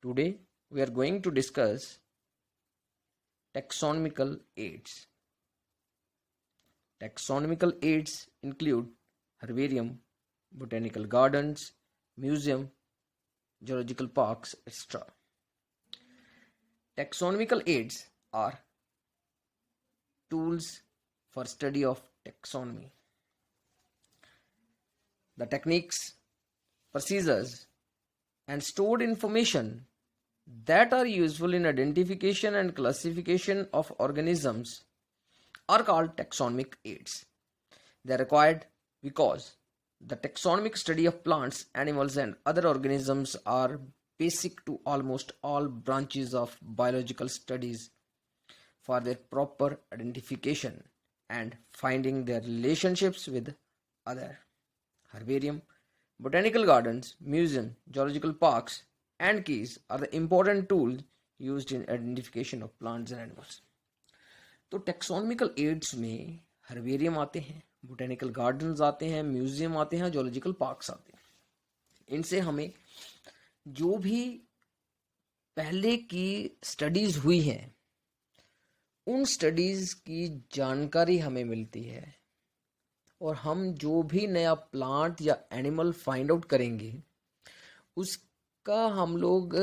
Today we are going to discuss taxonomical aids. Taxonomical aids include herbarium, botanical gardens, museum, zoological parks, etc. Taxonomical aids are tools for study of taxonomy. The techniques, procedures, and stored information that are useful in identification and classification of organisms are called taxonomic aids. They are required because the taxonomic study of plants, animals, and other organisms are basic to almost all branches of biological studies for their proper identification and finding their relationships with other. Herbarium, botanical gardens, museum, zoological parks, and keys are the important tools used in identification of plants and animals. तो taxonomical aids में herbarium आते हैं, botanical gardens आते हैं, museum आते हैं, zoological parks आते हैं। इनसे हमें जो भी पहले की स्टडीज हुई हैं उन स्टडीज की जानकारी हमें मिलती है और हम जो भी नया प्लांट या एनिमल फाइंड आउट करेंगे उसका हम लोग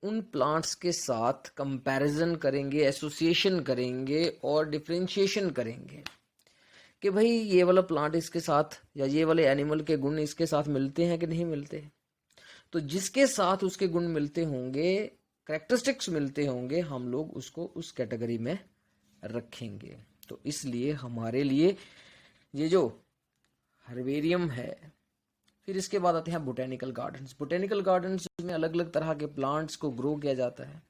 उन प्लांट्स के साथ कंपैरिजन करेंगे, एसोसिएशन करेंगे और डिफरेंशिएशन करेंगे कि भाई ये वाला प्लांट इसके साथ या ये वाले एनिमल के गुण इसके साथ मिलते हैं कि नहीं मिलते। तो जिसके साथ उसके गुण मिलते होंगे, कैरेक्टरिस्टिक्स मिलते होंगे, हम लोग उसको उस कैटेगरी में रखेंगे। तो इसलिए हमारे लिए ये जो हर्बेरियम है, फिर इसके बाद आते हैं बोटेनिकल गार्डन्स। बोटेनिकल गार्डन्स में अलग अलग तरह के प्लांट्स को ग्रो किया जाता है।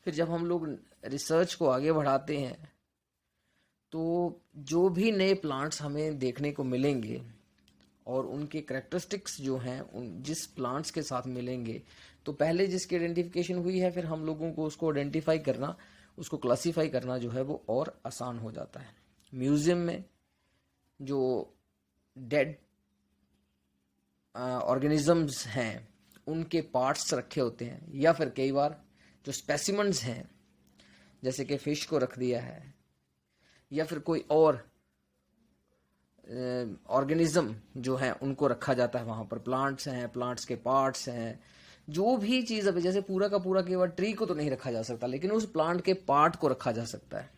फिर जब हम लोग रिसर्च को आगे बढ़ाते हैं तो जो भी नए प्लांट्स हमें देखने को मिलेंगे और उनके कैरेक्टरिस्टिक्स जो हैं उन जिस प्लांट्स के साथ मिलेंगे, तो पहले जिसकी आइडेंटिफिकेशन हुई है फिर हम लोगों को उसको आइडेंटिफाई करना, उसको क्लासीफाई करना जो है वो और आसान हो जाता है। म्यूजियम में जो डेड ऑर्गेनिजम्स हैं उनके पार्ट्स रखे होते हैं, या फिर कई बार जो स्पेसिमन्स हैं जैसे कि फिश को रख दिया है या फिर कोई और ऑर्गेनिज्म जो है उनको रखा जाता है। वहाँ पर प्लांट्स हैं, प्लांट्स के पार्ट्स हैं, जो भी चीज़ अभी जैसे पूरा का पूरा केवल ट्री को तो नहीं रखा जा सकता, लेकिन उस प्लांट के पार्ट को रखा जा सकता है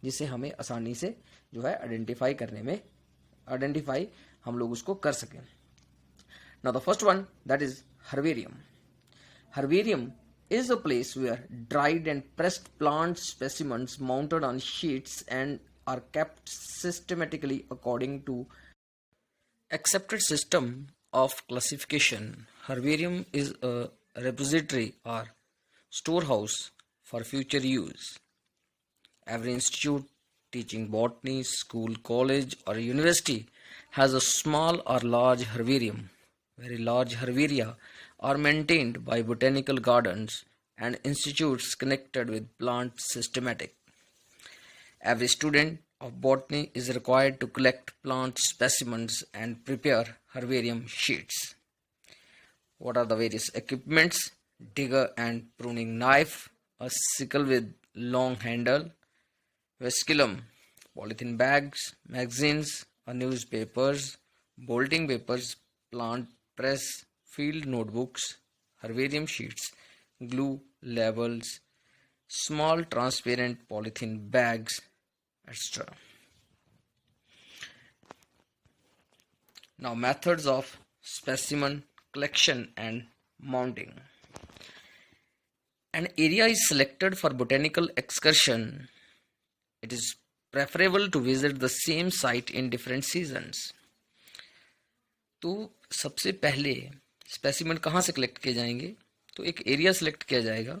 जिससे हमें आसानी से जो है आइडेंटिफाई हम लोग उसको कर सकें। Now the first one, that is herbarium. Herbarium is a place where dried and pressed plant specimens mounted on sheets and are kept systematically according to accepted system of classification. Herbarium is a repository or storehouse for future use. Every institute teaching botany, school, college or university has a small or large herbarium. Very large herbaria are maintained by botanical gardens and institutes connected with plant systematic. Every student of botany is required to collect plant specimens and prepare herbarium sheets. What are the various equipments? Digger and pruning knife, a sickle with long handle, vesculum, polythene bags, magazines, newspapers, bolting papers, plant press, field notebooks, herbarium sheets, glue, labels, small transparent polythene bags, etc. Now, methods of specimen collection and mounting. An area is selected for botanical excursion. It is preferable to visit the same site in different seasons. तो सबसे पहले specimen कहाँ से collect किए जाएंगे? तो एक area select किया जाएगा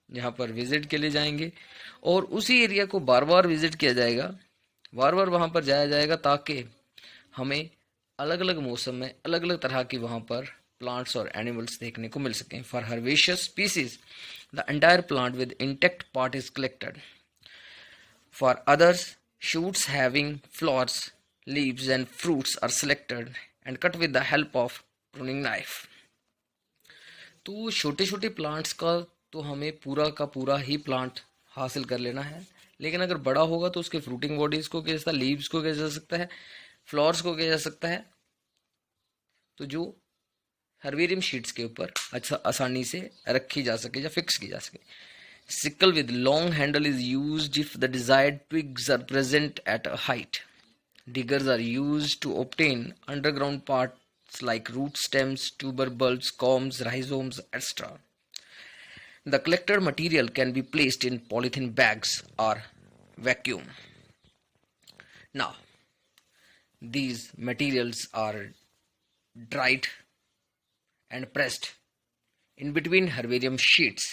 जहाँ पर विजिट के लिए जाएंगे और उसी एरिया को बार बार विजिट किया जाएगा, बार बार वहाँ पर जाया जाएगा ताकि हमें अलग अलग मौसम में अलग अलग तरह की वहाँ पर प्लांट्स और एनिमल्स देखने को मिल सकें। For herbaceous species the entire plant with intact part is collected. For others shoots having flowers, leaves and fruits are selected and cut with the help of pruning knife. तो छोटे छोटे plants का तो हमें पूरा का पूरा ही प्लांट हासिल कर लेना है, लेकिन अगर बड़ा होगा तो उसके फ्रूटिंग बॉडीज को किया जा सकता है, लीव्स को किया जा सकता है, फ्लावर्स को किया जा सकता है। तो जो हर्बेरियम शीट्स के ऊपर अच्छा आसानी से रखी जा सके या फिक्स की जा सके। Sickle with long handle is used if the desired twigs are present at a height. Diggers are used to obtain underground parts like root stems, tuber bulbs, corms, rhizomes, etc. The collected material can be placed in polythene bags or vacuum. Now, these materials are dried and pressed in between herbarium sheets,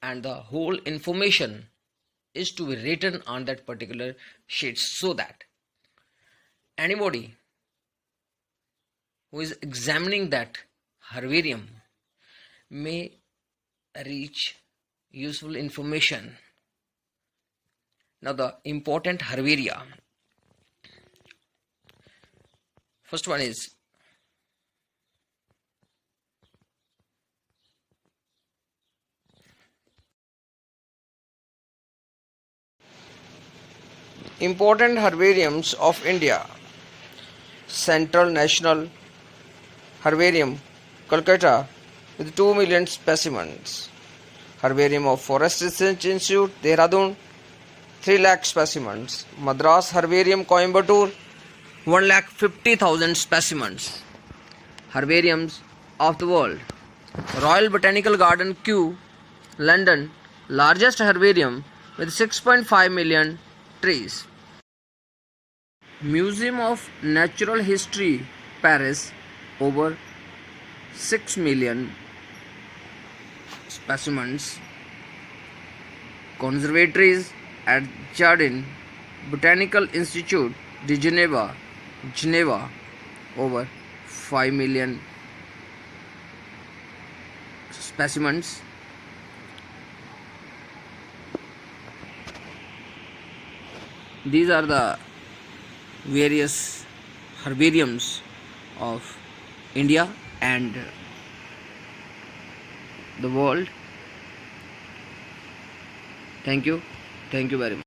and the whole information is to be written on that particular sheet so that anybody who is examining that herbarium may reach useful information. Now, the important herbaria. First one is important herbariums of India. Central National Herbarium, Calcutta, with 2 million specimens. Herbarium of Forest Research Institute, Dehradun, 3 lakh specimens. Madras Herbarium, Coimbatore, 1,50,000 specimens. Herbariums of the world. Royal Botanical Garden, Kew, London, largest herbarium with 6.5 million trees. Museum of Natural History, Paris, over 6 million specimens. Conservatories at Jardin Botanical Institute de Geneva, over 5 million specimens. These are the various herbariums of India and the world. Thank you very much.